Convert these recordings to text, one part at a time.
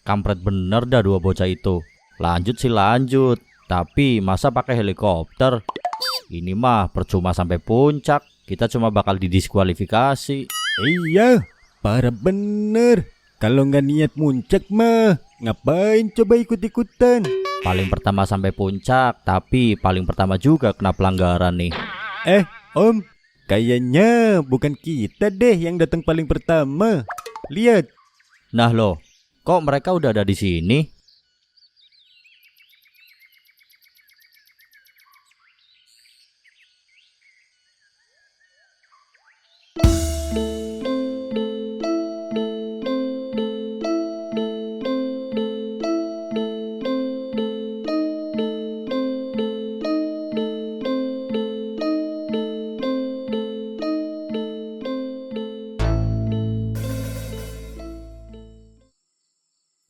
Kampret bener dah dua bocah itu. Lanjut sih lanjut, tapi masa pakai helikopter? Ini mah percuma sampai puncak. Kita cuma bakal didiskualifikasi. Iya, parah bener. Kalau nggak niat muncak mah, ngapain coba ikut-ikutan? Paling pertama sampai puncak, tapi paling pertama juga kena pelanggaran nih. Om, kayaknya bukan kita deh yang datang paling pertama. Lihat. Nah loh, kok mereka udah ada di sini?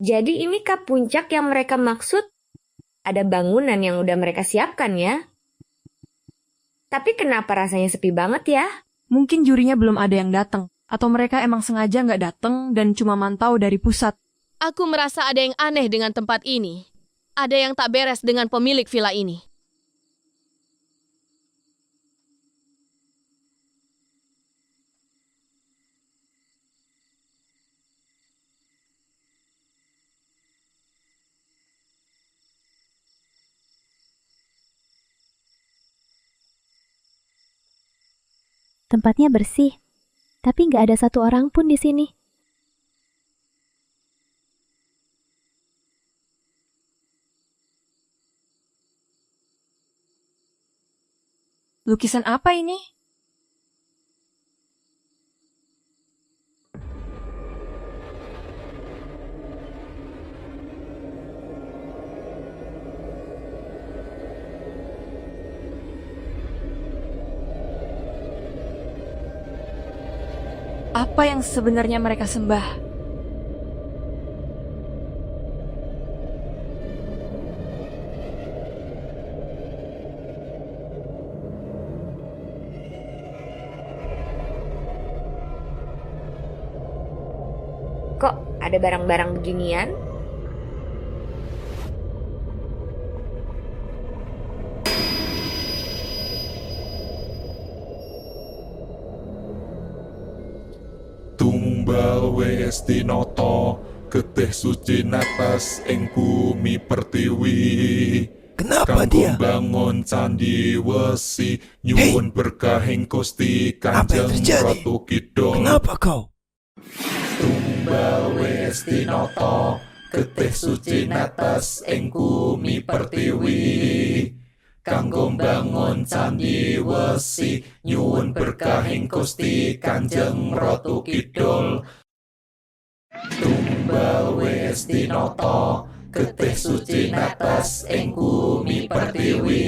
Jadi inikah puncak yang mereka maksud? Ada bangunan yang udah mereka siapkan ya? Tapi kenapa rasanya sepi banget ya? Mungkin jurinya belum ada yang datang, atau mereka emang sengaja nggak datang dan cuma mantau dari pusat. Aku merasa ada yang aneh dengan tempat ini. Ada yang tak beres dengan pemilik villa ini. Tempatnya bersih, tapi nggak ada satu orang pun di sini. Lukisan apa ini? Apa yang sebenarnya mereka sembah? Kok ada barang-barang beginian? Tumbal wis tinoto getih suci natas ing bumi pertiwi. Kenapa Kanggo dia? bangun candi wesi nyuwun berkah ing Gusti Kanjeng terjadi? Ratu Kidul. Kenapa kau? Tumbal wis tinoto getih suci natas ing bumi pertiwi. Kanggo bangun candi wesi nyuwun berkah ing Gusti Kanjeng Ratu Kidul. Tumbal wis tinoto getih suci natas ing bumi pertiwi.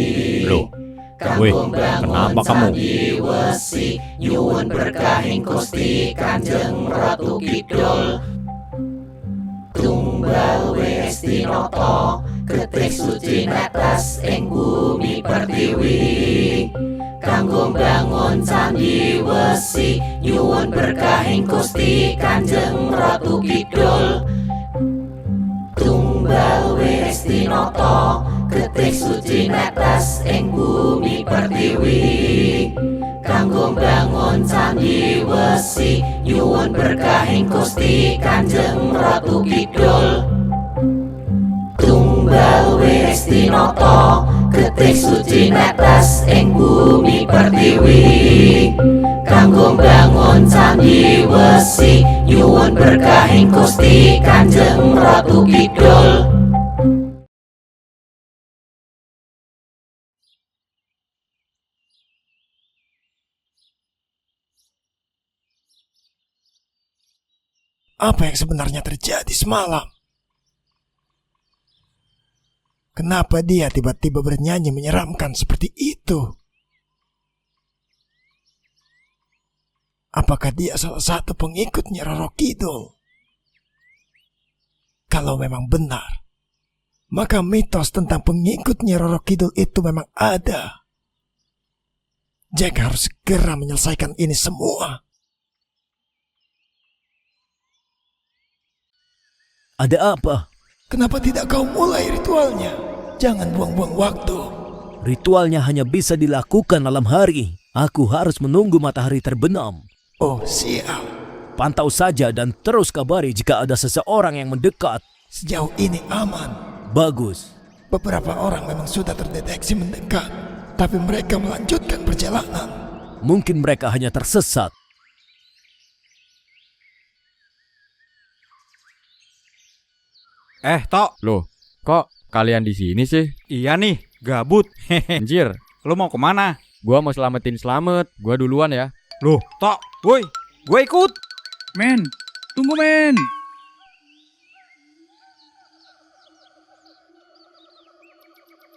Loh, Kanggo weh, bangun kenapa kamu? candi wesi nyuwun berkah ing Gusti Kanjeng Ratu Kidul. Tumbal wis tinoto getih suci natas ing bumi pertiwi. Kanggo bangun candi wesi nyuwun berkah ing Gusti Kanjeng Ratu Kidul. Tumbal wis tinoto getih suci natas ing bumi pertiwi. Kanggo bangun candi wesi nyuwun berkah ing Gusti Kanjeng Ratu Kidul. Tumbal wis tinoto getih suci natas ing bumi pertiwi. Kanggo bangun candi wesi nyuwun berkah ing Gusti Kanjeng Ratu Kidul. Apa yang sebenarnya terjadi semalam? Kenapa dia tiba-tiba bernyanyi menyeramkan seperti itu? Apakah dia salah satu pengikutnya Roro Kidul? Kalau memang benar, maka mitos tentang pengikutnya Roro Kidul itu memang ada. Jack harus segera menyelesaikan ini semua. Ada apa? Kenapa tidak kau mulai ritualnya? Jangan buang-buang waktu. Ritualnya hanya bisa dilakukan malam hari. Aku harus menunggu matahari terbenam. Oh, siap. Pantau saja dan terus kabari jika ada seseorang yang mendekat. Sejauh ini aman. Bagus. Beberapa orang memang sudah terdeteksi mendekat, tapi mereka melanjutkan perjalanan. Mungkin mereka hanya tersesat. Tok. Loh, kok kalian di sini sih? Iya nih, gabut. Anjir, lu mau kemana? Gua mau selamatin Slamet. Gua duluan ya. Loh, Tok, woi, gue ikut. Men, tunggu men.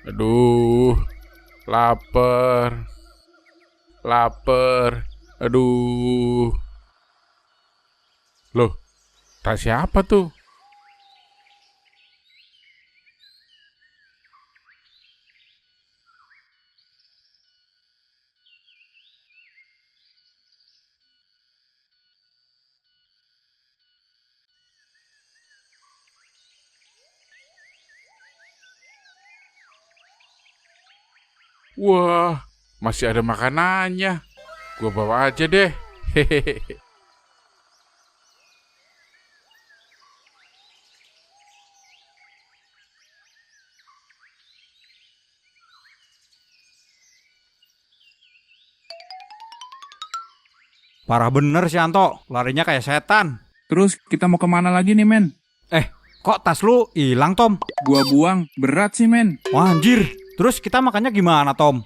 Aduh, lapar. Aduh. Loh, tas siapa tuh? Wah, masih ada makanannya. Gua bawa aja deh. Hehehe. Parah bener sih Anto, larinya kayak setan. Terus kita mau kemana lagi nih men? Kok tas lu hilang, Tom? Gua buang, berat sih men. Wah, anjir. Terus kita makannya gimana, Tom?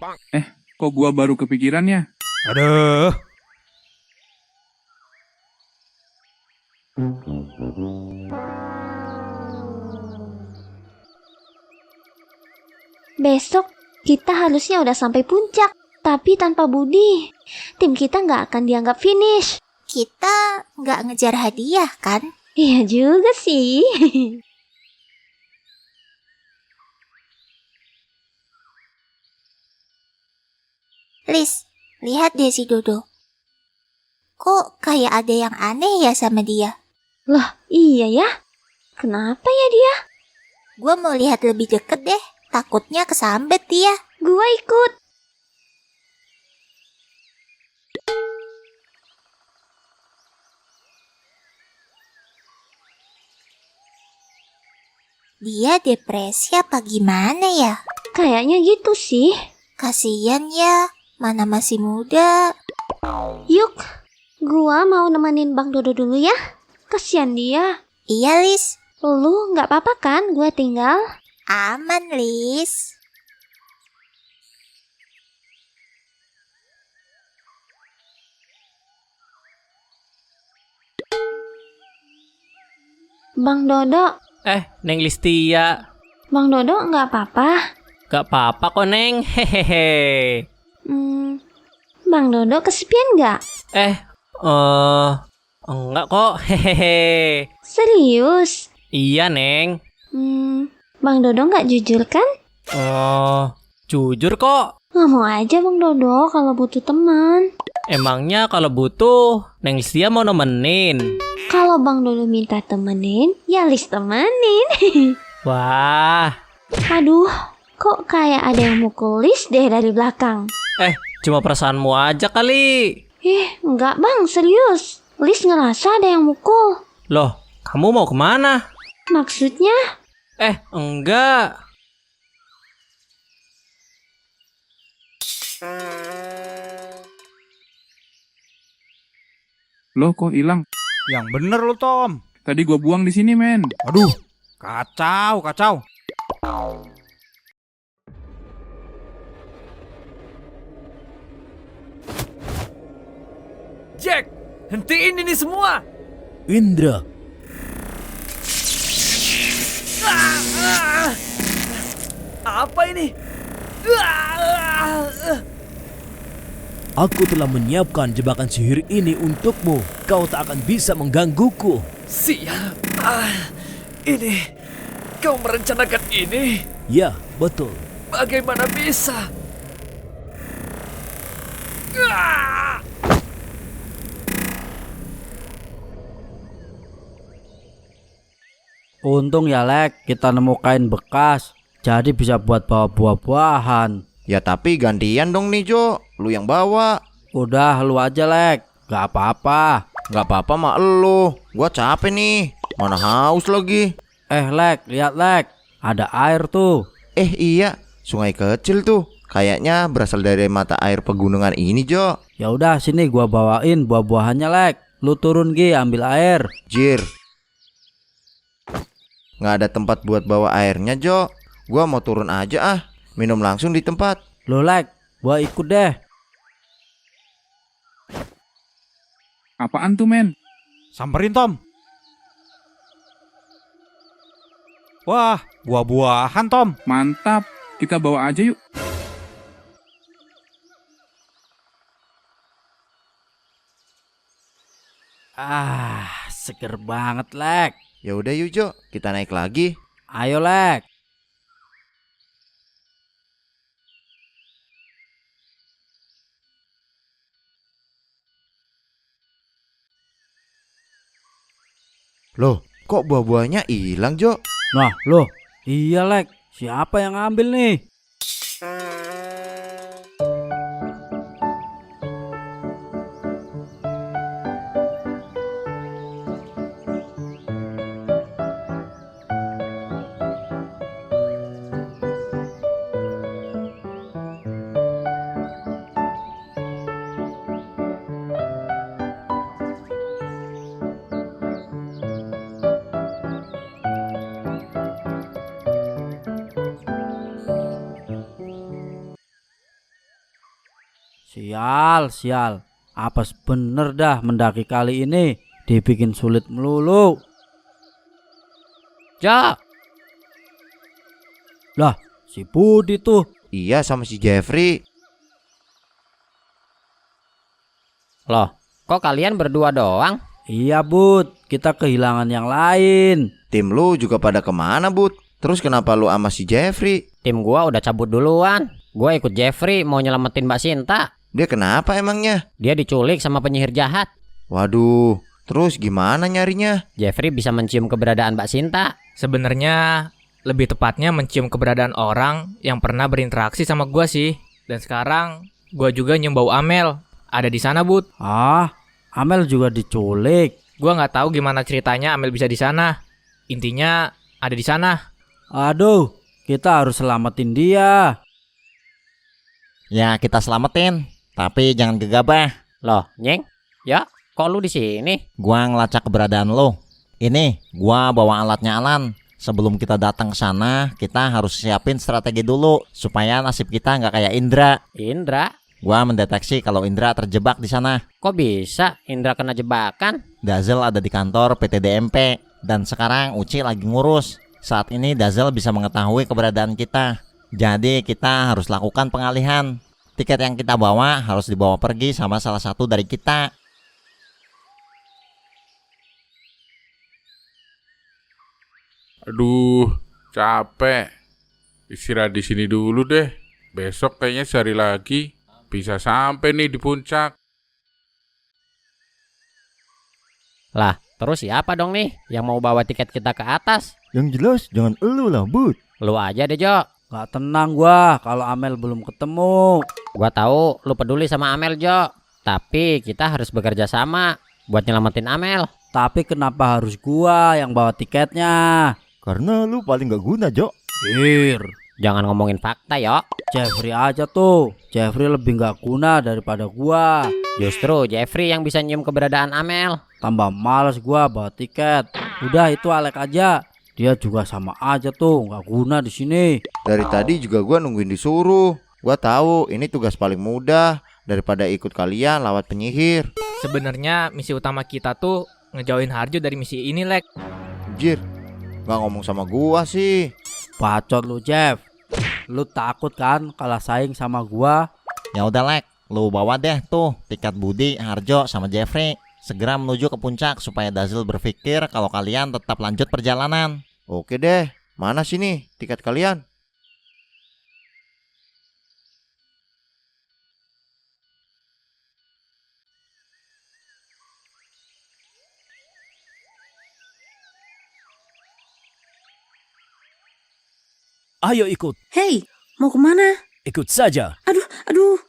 Kok gua baru kepikirannya? Aduh. Besok kita harusnya udah sampai puncak, tapi tanpa Budi, tim kita nggak akan dianggap finish. Kita nggak ngejar hadiah kan? Iya juga sih. Lis, lihat deh si Dodo. Kok kayak ada yang aneh ya sama dia? Loh, iya ya? Kenapa ya dia? Gua mau lihat lebih deket deh. Takutnya kesambet dia. Gua ikut. Dia depresi apa gimana ya? Kayaknya gitu sih. Kasian ya, mana masih muda. Yuk, gua mau nemenin Bang Dodo dulu ya. Kasian dia. Iya, Lis. Lu nggak apa-apa kan gua tinggal? Aman, Lis. Bang Dodo. Neng Listia. Bang Dodo nggak apa-apa? Gak apa-apa kok, Neng. Hehehe. Bang Dodo kesepian nggak? Enggak kok. Hehehe. Serius? Iya, Neng. Bang Dodo nggak jujur kan? Jujur kok. Ngomong aja Bang Dodo kalau butuh teman. Emangnya kalau butuh, Neng Listia mau nemenin? Kalau Bang Dodo minta temenin, ya Lis temenin. Wah. Aduh, kok kayak ada yang mukul Lis deh dari belakang. Cuma perasaanmu aja kali. Enggak Bang, serius. Lis ngerasa ada yang mukul. Loh, kamu mau kemana? Maksudnya? Enggak. Loh, kok hilang? Yang bener lu, Tom. Tadi gua buang di sini, men. Aduh, kacau. Jack, hentiin ini semua. Indra. Apa ini? Aku telah menyiapkan jebakan sihir ini untukmu. Kau tak akan bisa menggangguku. Siap. Ini, kau merencanakan ini? Ya, betul. Bagaimana bisa? Untung ya Lek, kita nemu kain bekas. Jadi bisa buat bawa buah-buahan. Ya tapi gantian dong nih Jo, lu yang bawa. Udah lu aja Lek, gak apa-apa. Gak apa-apa mak lu, gua capek nih. Mana haus lagi. Lek, lihat Lek, ada air tuh. Iya, sungai kecil tuh. Kayaknya berasal dari mata air pegunungan ini Jo. Ya udah sini gua bawain buah-buahannya Lek. Lu turun Gi ambil air. Jir, nggak ada tempat buat bawa airnya Jo. Gua mau turun aja ah, minum langsung di tempat. Lo Lek, gua ikut deh. Apaan tuh, men? Samperin Tom. Wah, buah-buahan Tom. Mantap, kita bawa aja yuk. Seger banget Lek. Ya udah yuk Jo, kita naik lagi. Ayo Lek. Loh, kok buah-buahnya hilang Jo? Nah, loh, iya Lek. Siapa yang ngambil nih? Sial. Apes bener dah mendaki kali ini dibikin sulit melulu. Jo, Lah, si Budi tuh. Iya sama si Jeffrey. loh, kok kalian berdua doang? Iya Bud, kita kehilangan yang lain. Tim lu juga pada kemana Bud? Terus kenapa lu sama si Jeffrey? Tim gua udah cabut duluan. Gua ikut Jeffrey mau nyelamatin Mbak Sinta. Dia kenapa emangnya? Dia diculik sama penyihir jahat. Waduh, terus gimana nyarinya? Jeffrey bisa mencium keberadaan Mbak Sinta. Sebenarnya lebih tepatnya mencium keberadaan orang yang pernah berinteraksi sama gua sih. Dan sekarang gua juga nyium bau Amel. Ada di sana, Bud. Amel juga diculik. Gua nggak tahu gimana ceritanya Amel bisa di sana. Intinya ada di sana. Aduh, kita harus selamatin dia. Ya kita selamatin, tapi jangan gegabah. Loh, Nyeng? Ya, kok lu di sini? Gua ngelacak keberadaan lo. Ini, gua bawa alatnya Alan. Sebelum kita datang ke sana, kita harus siapin strategi dulu supaya nasib kita nggak kayak Indra. Indra? Gua mendeteksi kalau Indra terjebak di sana. Kok bisa Indra kena jebakan? Dazel ada di kantor PT DMP dan sekarang Uci lagi ngurus. Saat ini Dazel bisa mengetahui keberadaan kita. Jadi kita harus lakukan pengalihan. Tiket yang kita bawa harus dibawa pergi sama salah satu dari kita. Aduh, capek. Istirahat di sini dulu deh. Besok kayaknya sehari lagi bisa sampai nih di puncak. Lah, terus siapa dong nih yang mau bawa tiket kita ke atas? Yang jelas jangan elu lah, Bud. Lu aja deh, Jo. Gak tenang gua kalau Amel belum ketemu. Gua tahu lu peduli sama Amel, Jo. Tapi kita harus bekerja sama buat nyelamatin Amel. Tapi kenapa harus gua yang bawa tiketnya? Karena lu paling gak guna, Jo. Jangan ngomongin fakta, yo. Jeffrey aja tuh. Jeffrey lebih gak guna daripada gua. Justru Jeffrey yang bisa nyium keberadaan Amel. Tambah males gua bawa tiket. Udah itu Alek aja. Dia juga sama aja tuh, nggak guna di sini. Dari tadi juga gua nungguin disuruh. Gua tahu ini tugas paling mudah daripada ikut kalian lawat penyihir. Sebenarnya misi utama kita tuh ngejauhin Harjo dari misi ini, Lek. Jir, nggak ngomong sama gua sih. Bacot lu, Jeff. Lu takut kan kalah saing sama gua? Ya udah Lek, lu bawa deh tuh tiket Budi, Harjo sama Jeffrey. Segera menuju ke puncak supaya Dazel berpikir kalau kalian tetap lanjut perjalanan. Oke deh, mana sini tiket kalian? Ayo ikut. Hei, mau kemana? Ikut saja. Aduh.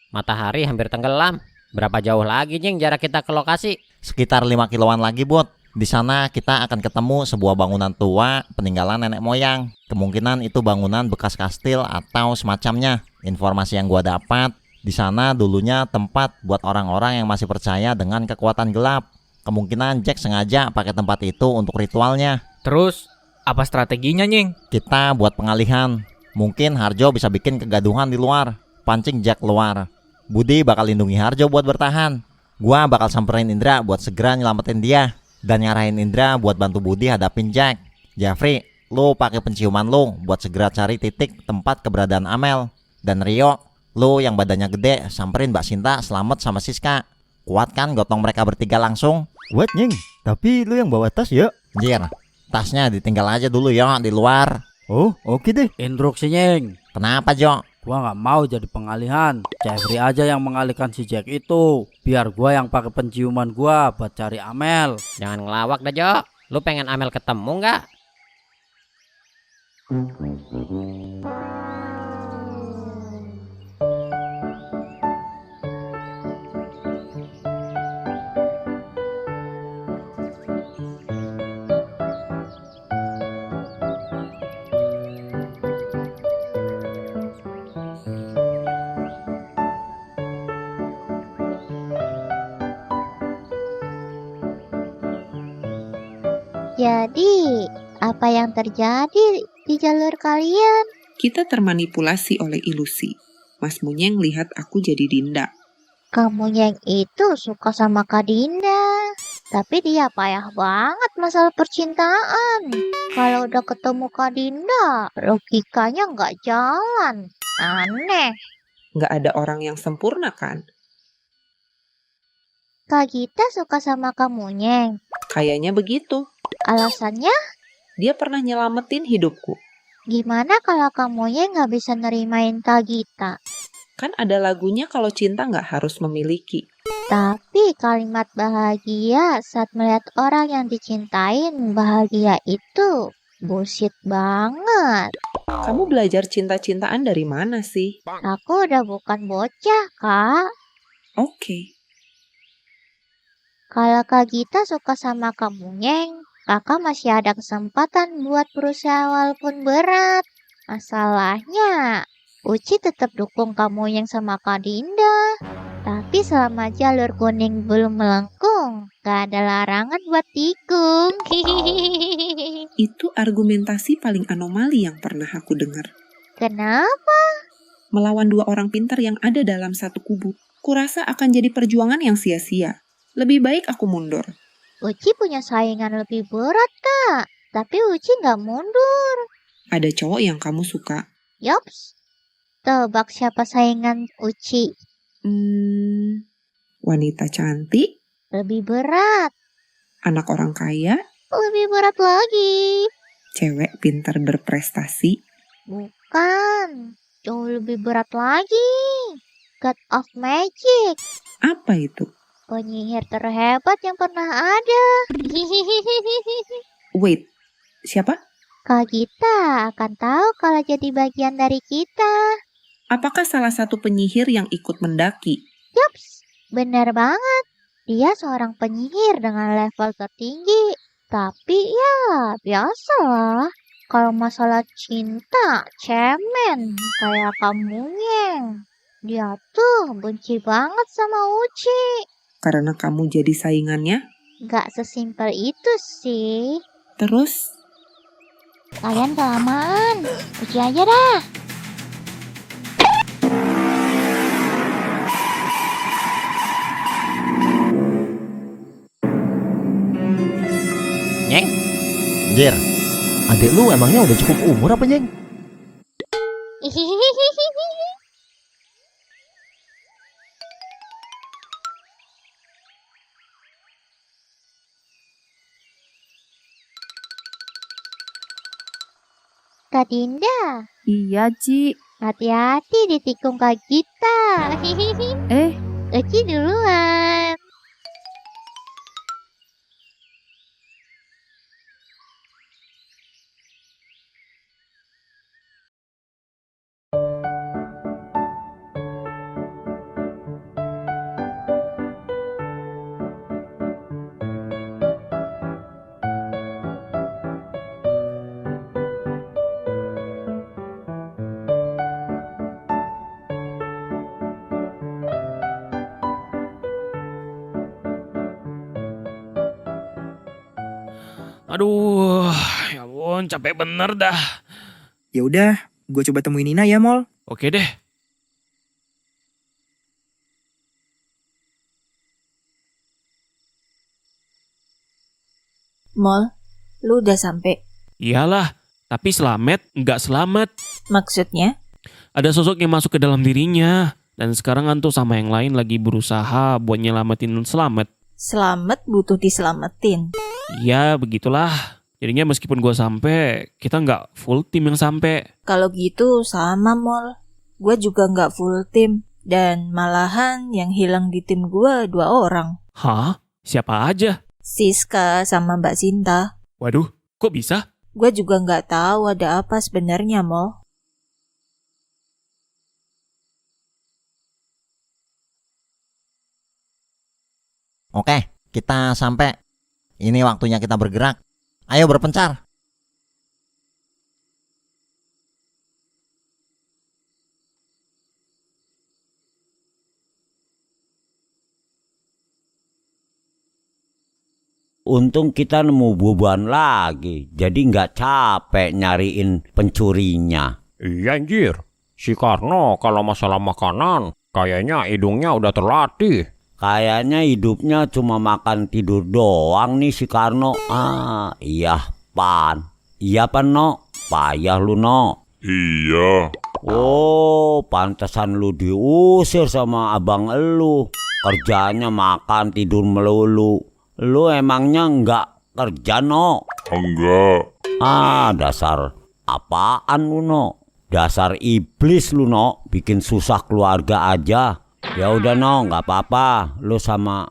Matahari hampir tenggelam. Berapa jauh lagi, Jing, jarak kita ke lokasi? Sekitar 5 kiloan lagi, Bud. Di sana kita akan ketemu sebuah bangunan tua peninggalan nenek moyang. Kemungkinan itu bangunan bekas kastil atau semacamnya. Informasi yang gua dapat, di sana dulunya tempat buat orang-orang yang masih percaya dengan kekuatan gelap. Kemungkinan Jack sengaja pakai tempat itu untuk ritualnya. Terus, apa strateginya, Nying? Kita buat pengalihan. Mungkin Harjo bisa bikin kegaduhan di luar. Pancing Jack keluar. Budi bakal lindungi Harjo buat bertahan. Gua bakal samperin Indra buat segera nyelamatin dia. Dan nyarahin Indra buat bantu Budi hadapin Jack. Jeffrey, lu pakai penciuman lu buat segera cari titik tempat keberadaan Amel. Dan Rio, lu yang badannya gede samperin Mbak Sinta selamat sama Siska. Kuat kan gotong mereka bertiga langsung? Kuat, Nying. Tapi lu yang bawa tas ya. Anjir, tasnya ditinggal aja dulu ya di luar. Oh, oke deh. Instruksi, Nying. Kenapa, Jo? Gua nggak mau jadi pengalihan. Jeffrey aja yang mengalihkan si Jack itu. Biar gua yang pakai penciuman gua buat cari Amel. Jangan ngelawak dah, Jo. Lu pengen Amel ketemu nggak? Jadi, apa yang terjadi di jalur kalian? Kita termanipulasi oleh ilusi. Mas Munyeng lihat aku jadi Dinda. Kamu yang itu suka sama Kak Dinda. Tapi dia payah banget masalah percintaan. Kalau udah ketemu Kak Dinda, logikanya nggak jalan. Aneh. Nggak ada orang yang sempurna kan? Kak Gita suka sama Kak Munyeng. Kayaknya begitu. Alasannya? Dia pernah nyelamatin hidupku. Gimana kalau Kak Munyeng nggak bisa nerimain Kak Gita? Kan ada lagunya kalau cinta nggak harus memiliki. Tapi kalimat bahagia saat melihat orang yang dicintain bahagia itu bullshit banget. Kamu belajar cinta-cintaan dari mana sih? Aku udah bukan bocah, Kak. Oke. Kalau Kak Gita suka sama Kak Munyeng, Kakak masih ada kesempatan buat berusaha walaupun berat. Masalahnya, Uci tetap dukung Kak Munyeng sama Kak Dinda. Tapi selama jalur kuning belum melengkung, gak ada larangan buat tikung. Itu argumentasi paling anomali yang pernah aku dengar. Kenapa? Melawan dua orang pintar yang ada dalam satu kubu. Kurasa akan jadi perjuangan yang sia-sia. Lebih baik aku mundur. Uci punya saingan lebih berat, Kak. Tapi Uci gak mundur. Ada cowok yang kamu suka. Yops. Tebak siapa saingan Uci? Wanita cantik. Lebih berat. Anak orang kaya. Lebih berat lagi. Cewek pintar berprestasi. Bukan. Jauh lebih berat lagi. God of Magic. Apa itu? Penyihir terhebat yang pernah ada. Wait, siapa? Kak Gita akan tahu kalau jadi bagian dari kita. Apakah salah satu penyihir yang ikut mendaki? Yups, benar banget. Dia seorang penyihir dengan level tertinggi. Tapi ya, biasalah. Kalau masalah cinta, cemen. Kayak kamu, Nyeng. Dia tuh benci banget sama Uci. Karena kamu jadi saingannya? Gak sesimpel itu sih. Terus? Kalian kelamaan. Uci aja dah. Nyeng? Jir, adik lu emangnya udah cukup umur apa, Nyeng? Kak Dinda. Iya, Ci. Hati-hati ditikung Kak Gita. Uci duluan. Aduh, ya ampun, capek bener dah. Ya udah, gue coba temuin Nina ya, Mol. Oke deh. Mol, lu udah sampai. Iyalah, tapi selamat nggak selamat. Maksudnya? Ada sosok yang masuk ke dalam dirinya. Dan sekarang Anto sama yang lain lagi berusaha buat nyelamatin selamat. Selamat butuh diselamatin. Iya, begitulah. Jadinya meskipun gue sampai, kita nggak full tim yang sampai. Kalau gitu sama, Mol. Gue juga nggak full tim. Dan malahan yang hilang di tim gue 2 orang. Hah? Siapa aja? Siska sama Mbak Sinta. Waduh, kok bisa? Gue juga nggak tahu ada apa sebenarnya, Mol. Oke, kita sampai. Ini waktunya kita bergerak. Ayo berpencar. Untung kita nemu bubuan lagi, jadi nggak capek nyariin pencurinya. Iya anjir, si Karno kalau masalah makanan, kayaknya hidungnya udah terlatih. Kayaknya hidupnya cuma makan tidur doang nih si Karno. Iya Pan. Iya Pan no, payah lu no. Iya. Oh, pantesan lu diusir sama abang elu. Kerjanya makan tidur melulu. Lu emangnya nggak kerja no? Enggak. Dasar apaan lu no? Dasar iblis lu no, bikin susah keluarga aja. Ya udah no, nggak apa-apa. Lu sama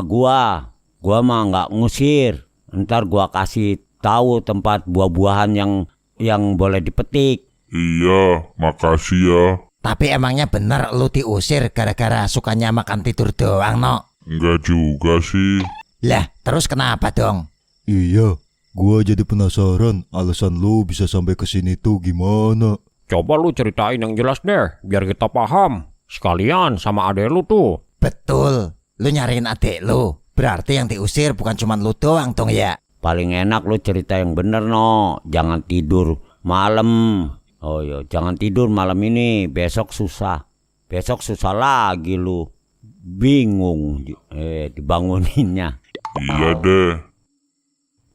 gua mah nggak ngusir. Ntar gua kasih tahu tempat buah-buahan yang boleh dipetik. Iya, makasih ya. Tapi emangnya bener lu diusir gara-gara sukanya makan tidur doang no? Enggak juga sih. Lah, terus kenapa dong? Iya, gua jadi penasaran alasan lu bisa sampai ke sini tuh gimana. Coba lu ceritain yang jelas deh, biar kita paham. Sekalian sama adek lu tuh. Betul, lu nyariin adek lu. Berarti yang diusir bukan cuma lu doang dong ya. Paling enak lu cerita yang bener no. Jangan tidur malam. Oh iya, jangan tidur malam ini. Besok susah lagi lu. Bingung dibanguninnya. Iya deh.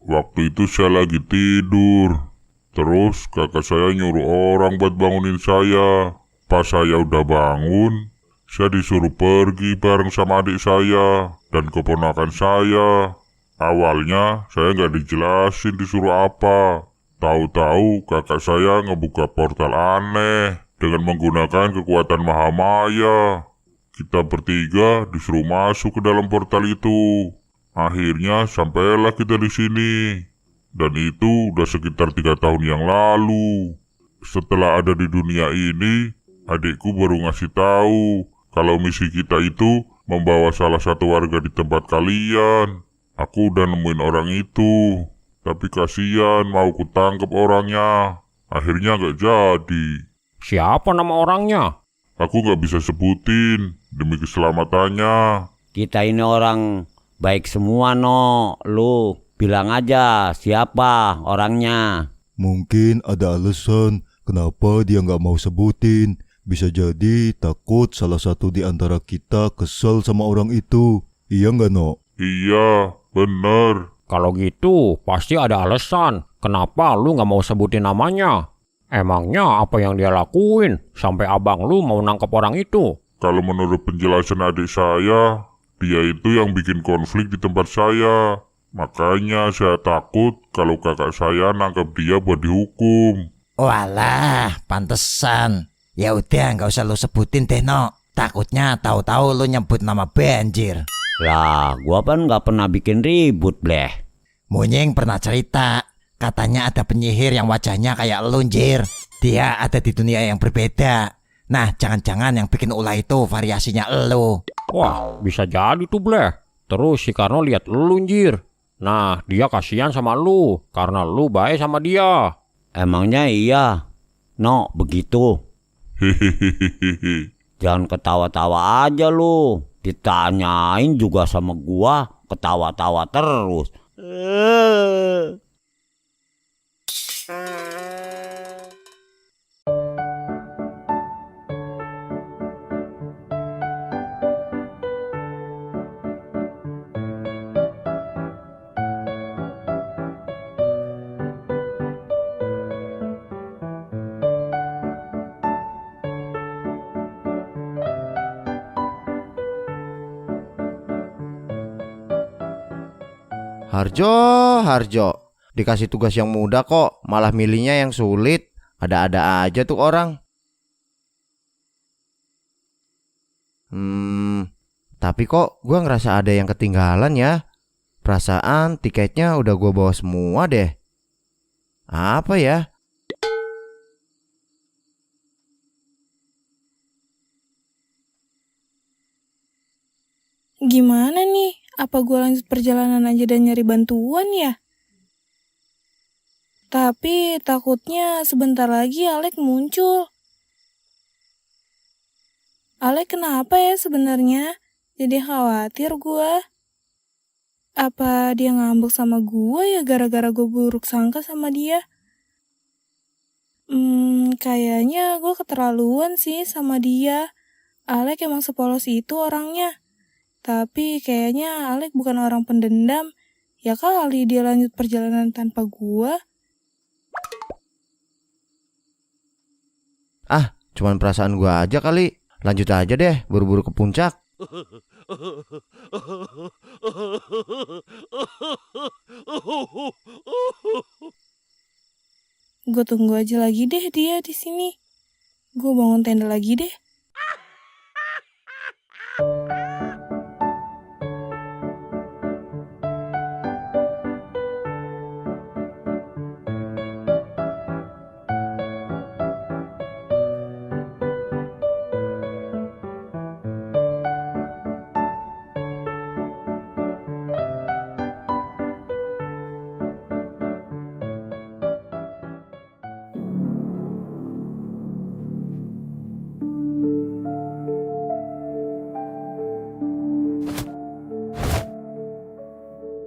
Waktu itu saya lagi tidur. Terus kakak saya nyuruh orang buat bangunin saya. Pas saya udah bangun, saya disuruh pergi bareng sama adik saya dan keponakan saya. Awalnya saya nggak dijelasin disuruh apa. Tahu-tahu kakak saya ngebuka portal aneh dengan menggunakan kekuatan Mahamaya. Kita bertiga disuruh masuk ke dalam portal itu. Akhirnya sampailah kita di sini. Dan itu udah sekitar 3 tahun yang lalu. Setelah ada di dunia ini, adikku baru ngasih tahu kalau misi kita itu membawa salah satu warga di tempat kalian. Aku udah nemuin orang itu, tapi kasihan mau kutangkep orangnya. Akhirnya gak jadi. Siapa nama orangnya? Aku gak bisa sebutin demi keselamatannya. Kita ini orang baik semua no. Lu bilang aja siapa orangnya. Mungkin ada alasan kenapa dia nggak mau sebutin. Bisa jadi takut salah satu di antara kita kesel sama orang itu. Iya nggak no? Iya, bener. Kalau gitu pasti ada alasan kenapa lu nggak mau sebutin namanya. Emangnya apa yang dia lakuin sampai abang lu mau nangkep orang itu? Kalau menurut penjelasan adik saya, dia itu yang bikin konflik di tempat saya. Makanya saya takut kalau kakak saya nangkep dia buat dihukum. Walah, pantesan. Ya udah, nggak usah lu sebutin deh, No. Takutnya tahu-tahu lu nyebut nama banjir. Lah, gua kan nggak pernah bikin ribut, Bleh. Munying pernah cerita, katanya ada penyihir yang wajahnya kayak lu, Jir. Dia ada di dunia yang berbeda. Nah, jangan-jangan yang bikin ulah itu variasinya elu. Wah, bisa jadi tuh, Bleh. Terus si Karno lihat lu, Jir. Nah, dia kasihan sama lu karena lu baik sama dia. Emangnya iya? No, begitu. Hehehehe. Jangan ketawa-tawa aja lu. Ditanyain juga sama gua, ketawa-tawa terus. Harjo, dikasih tugas yang mudah kok, malah milihnya yang sulit. Ada-ada aja tuh orang. Tapi kok gua ngerasa ada yang ketinggalan ya. Perasaan tiketnya udah gua bawa semua deh. Apa ya? Gimana nih? Apa gue lanjut perjalanan aja dan nyari bantuan ya? Tapi takutnya sebentar lagi Alek muncul. Alek kenapa ya sebenarnya? Jadi khawatir gue. Apa dia ngambek sama gue ya gara-gara gue buruk sangka sama dia? Kayaknya gue keterlaluan sih sama dia. Alek emang sepolos itu orangnya. Tapi kayaknya Alek bukan orang pendendam. Ya kali dia lanjut perjalanan tanpa gua. Ah, cuman perasaan gua aja kali. Lanjut aja deh, buru-buru ke puncak. Gue tunggu aja lagi deh dia di sini. Gue bangun tenda lagi deh.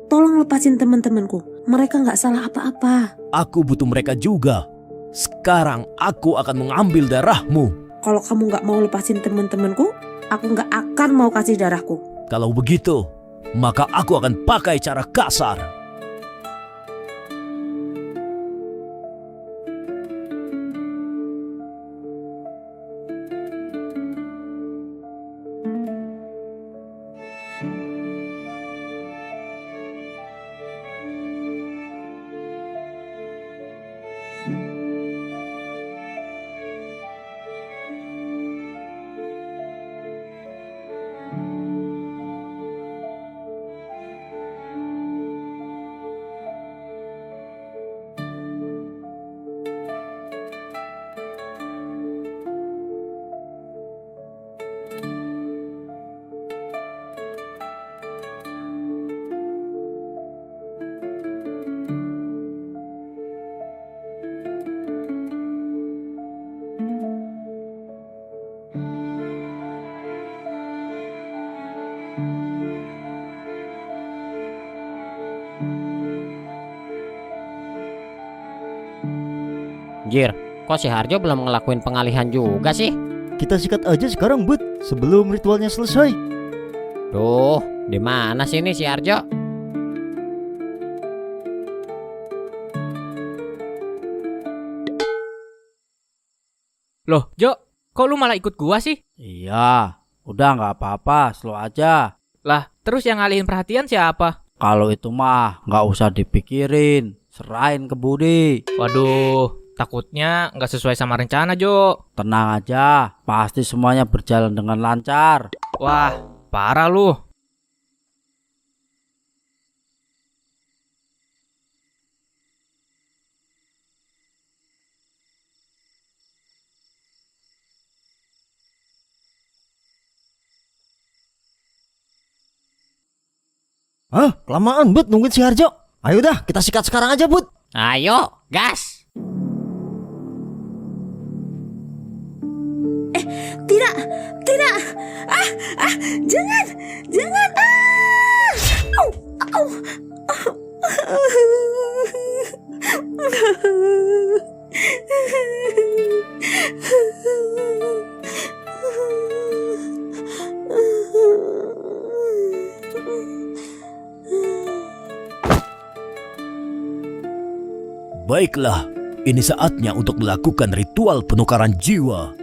Tolong lepasin teman-temanku. Mereka nggak salah apa-apa. Aku butuh mereka juga. Sekarang aku akan mengambil darahmu. Kalau kamu nggak mau lepasin teman-temanku, aku nggak akan mau kasih darahku. Kalau begitu, maka aku akan pakai cara kasar. Jir, kok si Harjo belum ngelakuin pengalihan juga sih? Kita sikat aja sekarang, Bud, sebelum ritualnya selesai. Duh, di mana sih ini si Harjo? Loh, Jo, kok lu malah ikut gua sih? Iya, udah nggak apa-apa, slow aja. Lah, terus yang ngalihin perhatian siapa? Kalau itu mah nggak usah dipikirin, serahin ke Budi. Waduh, Takutnya nggak sesuai sama rencana, Jo. Tenang aja, pasti semuanya berjalan dengan lancar. Wah, parah lu. Hah? Kelamaan, Bud, nungguin si Harjo. Ayo dah, kita sikat sekarang aja, Bud. Ayo, gas. Tidak, tidak. Jangan, jangan. Au, au. Baiklah, ini saatnya untuk melakukan ritual penukaran jiwa.